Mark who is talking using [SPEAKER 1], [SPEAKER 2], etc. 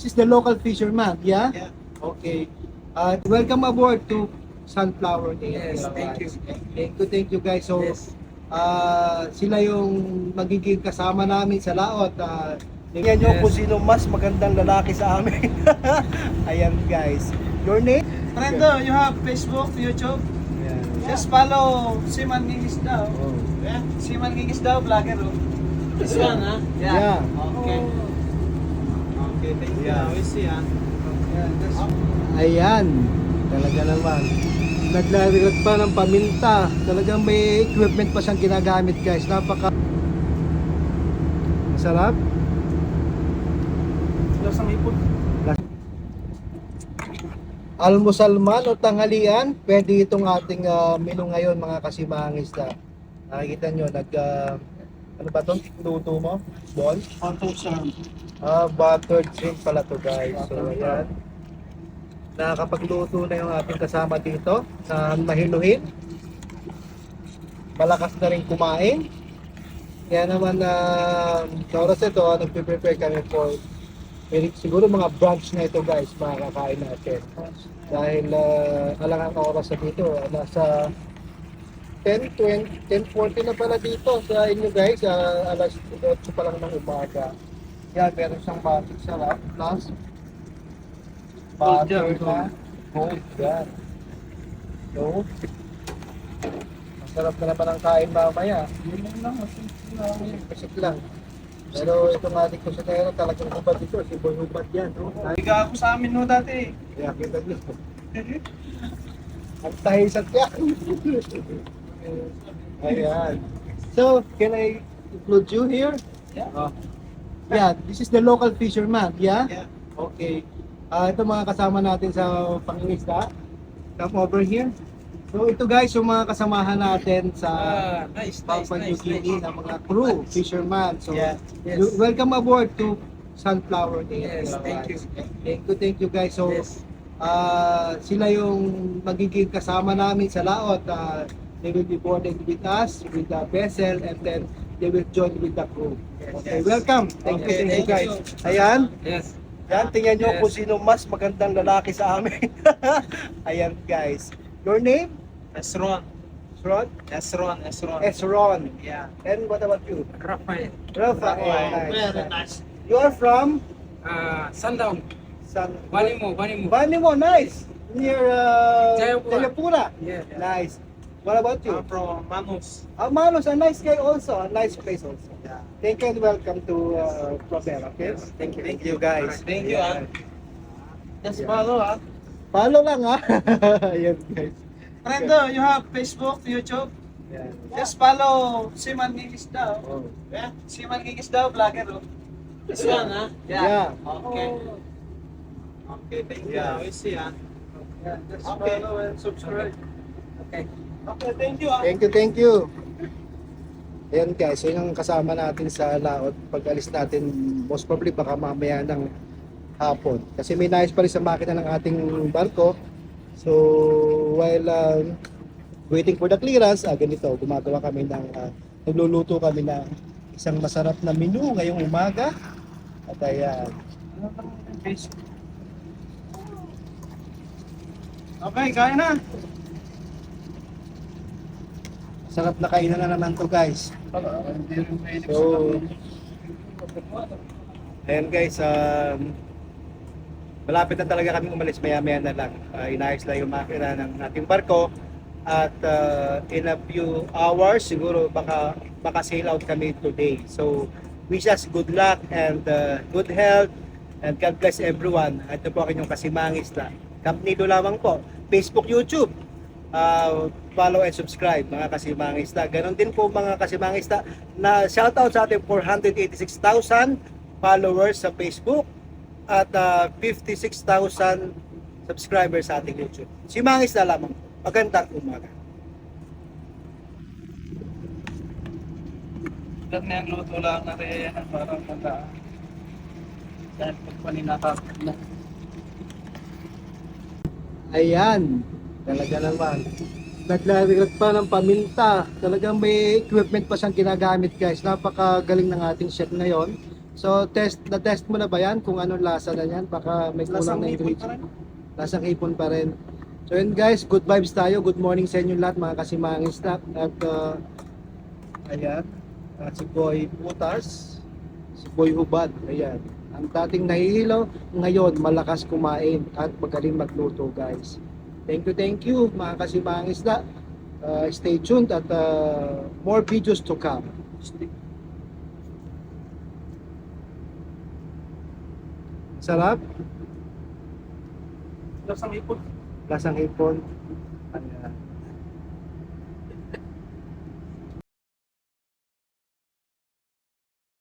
[SPEAKER 1] this is the local fisherman, yeah?
[SPEAKER 2] Yeah.
[SPEAKER 1] Okay. Welcome aboard to Sunflower Day.
[SPEAKER 2] Yes, thank you.
[SPEAKER 1] Thank you guys. So,
[SPEAKER 2] Yes.
[SPEAKER 1] sila yung magiging kasama namin sa laot. Tingnan nyo
[SPEAKER 2] Yes.
[SPEAKER 1] kung sino mas magandang lalaki sa amin. Ayan guys. Your name?
[SPEAKER 2] Friendo, you have Facebook, YouTube?
[SPEAKER 1] Ayan.
[SPEAKER 2] Just follow Siman Gigis daw.
[SPEAKER 1] Oh.
[SPEAKER 2] Yeah. Siman Gigis daw, vlogger. Oh. This one, huh?
[SPEAKER 1] Yeah.
[SPEAKER 2] Okay. Okay, thank you.
[SPEAKER 1] Yeah.
[SPEAKER 2] We see, huh?
[SPEAKER 1] Ayan. Talaga naman. Naglalagay pa ng paminta. Talagang may equipment pa siyang ginagamit guys. Napaka masarap.
[SPEAKER 2] Los ang ipon.
[SPEAKER 1] Almusal man o tanghalian, pwede itong ating menu ngayon mga kasimangisda. Nakikita nyo, ano ba itong luto mo? Ball? Buttered shrimp pala to guys. So ayan. Nakakapagluto na yung ating kasama dito na mahinuhin. Malakas na rin kumain. Kaya naman sa oras ito, nagpe-prepare kami for siguro mga brunch na ito guys, makakain natin. Dahil alangang oras na dito, nasa 10:40 na pala dito sa inyo guys, alas 8 pa lang ng umaga. Yan, meron siyang magic sarap plus butter na gold. Yan. So, masarap na naman ang kain mamaya. Kasi lang. Pero itong ating kusinero talagang hubad dito, si Boy Hubad yan. No?
[SPEAKER 2] Higa ako sa amin no dati.
[SPEAKER 1] Kaya kita nyo. Ang tahi sa tiyak. Ayan. So, can I include you here?
[SPEAKER 2] Yeah.
[SPEAKER 1] Yeah, this is the local fisherman, yeah?
[SPEAKER 2] Yeah.
[SPEAKER 1] Okay. Ito mga kasama natin sa pangingisda. Come over here. So ito guys, yung mga kasamahan natin sa
[SPEAKER 2] Nice.
[SPEAKER 1] Papua New Guinea na mga crew, fisherman. So
[SPEAKER 2] Yeah. Yes.
[SPEAKER 1] welcome aboard to Sunflower Day.
[SPEAKER 2] Yes, thank you.
[SPEAKER 1] Thank you guys. So
[SPEAKER 2] Yes.
[SPEAKER 1] sila yung magiging kasama namin sa laot. They will be boarded with us, with the vessel, and then they will join with the crew. Okay,
[SPEAKER 2] Yes.
[SPEAKER 1] welcome. Thank you guys. Ayan.
[SPEAKER 2] Yes.
[SPEAKER 1] Yan, tingnan nyo
[SPEAKER 2] Yes.
[SPEAKER 1] kung sino mas magandang lalaki sa amin. Ayan guys. Your name?
[SPEAKER 2] Esron.
[SPEAKER 1] Ron?
[SPEAKER 2] Esron.
[SPEAKER 1] Esron.
[SPEAKER 2] Yeah.
[SPEAKER 1] And what about you?
[SPEAKER 2] Rafael.
[SPEAKER 1] Rafael.
[SPEAKER 2] Very
[SPEAKER 1] Nice.
[SPEAKER 2] nice.
[SPEAKER 1] You are from?
[SPEAKER 2] Sundown.
[SPEAKER 1] San...
[SPEAKER 2] Banimo.
[SPEAKER 1] Banimo, nice. Near
[SPEAKER 2] Jayapura.
[SPEAKER 1] Jayapura.
[SPEAKER 2] Yeah.
[SPEAKER 1] Nice. What about you?
[SPEAKER 2] I'm from Manus.
[SPEAKER 1] Manos, a nice guy also. A nice place also.
[SPEAKER 2] Yeah.
[SPEAKER 1] Thank you and welcome to Provera, okay?
[SPEAKER 2] Yes, thank you.
[SPEAKER 1] Thank you guys.
[SPEAKER 2] Thank you,
[SPEAKER 1] Ayan.
[SPEAKER 2] Just follow, huh?
[SPEAKER 1] Follow lang ha. Ayan guys.
[SPEAKER 2] Friendo, you have Facebook, YouTube?
[SPEAKER 1] Ayan.
[SPEAKER 2] Just follow Siman Gigis daw.
[SPEAKER 1] Oh.
[SPEAKER 2] Yeah. Siman Gigis daw, vlogger. Oh. This one, huh?
[SPEAKER 1] Yeah.
[SPEAKER 2] Okay. Okay, thank you.
[SPEAKER 1] Yeah.
[SPEAKER 2] We see, huh?
[SPEAKER 1] Yeah,
[SPEAKER 2] just follow and subscribe.
[SPEAKER 1] Okay.
[SPEAKER 2] Okay, thank you, huh?
[SPEAKER 1] Thank you. Ayan guys, yun ang kasama natin sa laot. Pag-alis natin, most probably baka mamaya ng hapon. Kasi may nais pa rin sa makina ng ating barko. So, while waiting for the clearance, ganito, gumagawa kami ng, nagluluto kami ng isang masarap na menu ngayong umaga. At ayan.
[SPEAKER 2] Okay, kaya na.
[SPEAKER 1] Sarap na kainan na naman to guys. So, ayan guys, malapit na talaga kami umalis, maya-maya na lang. Inayos lang yung makina ng ating barko at in a few hours siguro baka sail out kami today. So wish us good luck and good health and God bless everyone. Ito po ang inyong Kasimangisda. Camp Nido lamang po. Facebook, YouTube. Follow and subscribe mga Kasimangisda. Ganon din po mga Kasimangisda na shoutout sa ating 486,000 followers sa Facebook at 56,000 subscribers sa ating YouTube. Simangisda lamang. Magandang umaga.
[SPEAKER 2] Lahat na yung luto lang na rin. Parang naka... Dahil pagpaninatapos na.
[SPEAKER 1] Ayan. Talaga naman. Naglalagay pa ng paminta. Talagang may equipment pa siyang ginagamit guys. Napakagaling ng ating chef ngayon. So, na-test mo na ba yan kung anong lasa na yan? Baka may kulang na ingredient. Lasang hipon pa rin. So yun guys, good vibes tayo. Good morning sa inyo lahat mga kasimangis na. At ayan, si Boy Putas, si Boy Hubad, ayan. Ang dating nahihilaw, ngayon malakas kumain at magaling magluto guys. Thank you mga kasimangis na. Stay tuned at more videos to come. Sarap,
[SPEAKER 2] Lasang ipon.
[SPEAKER 1] lasang hipon. Ayan.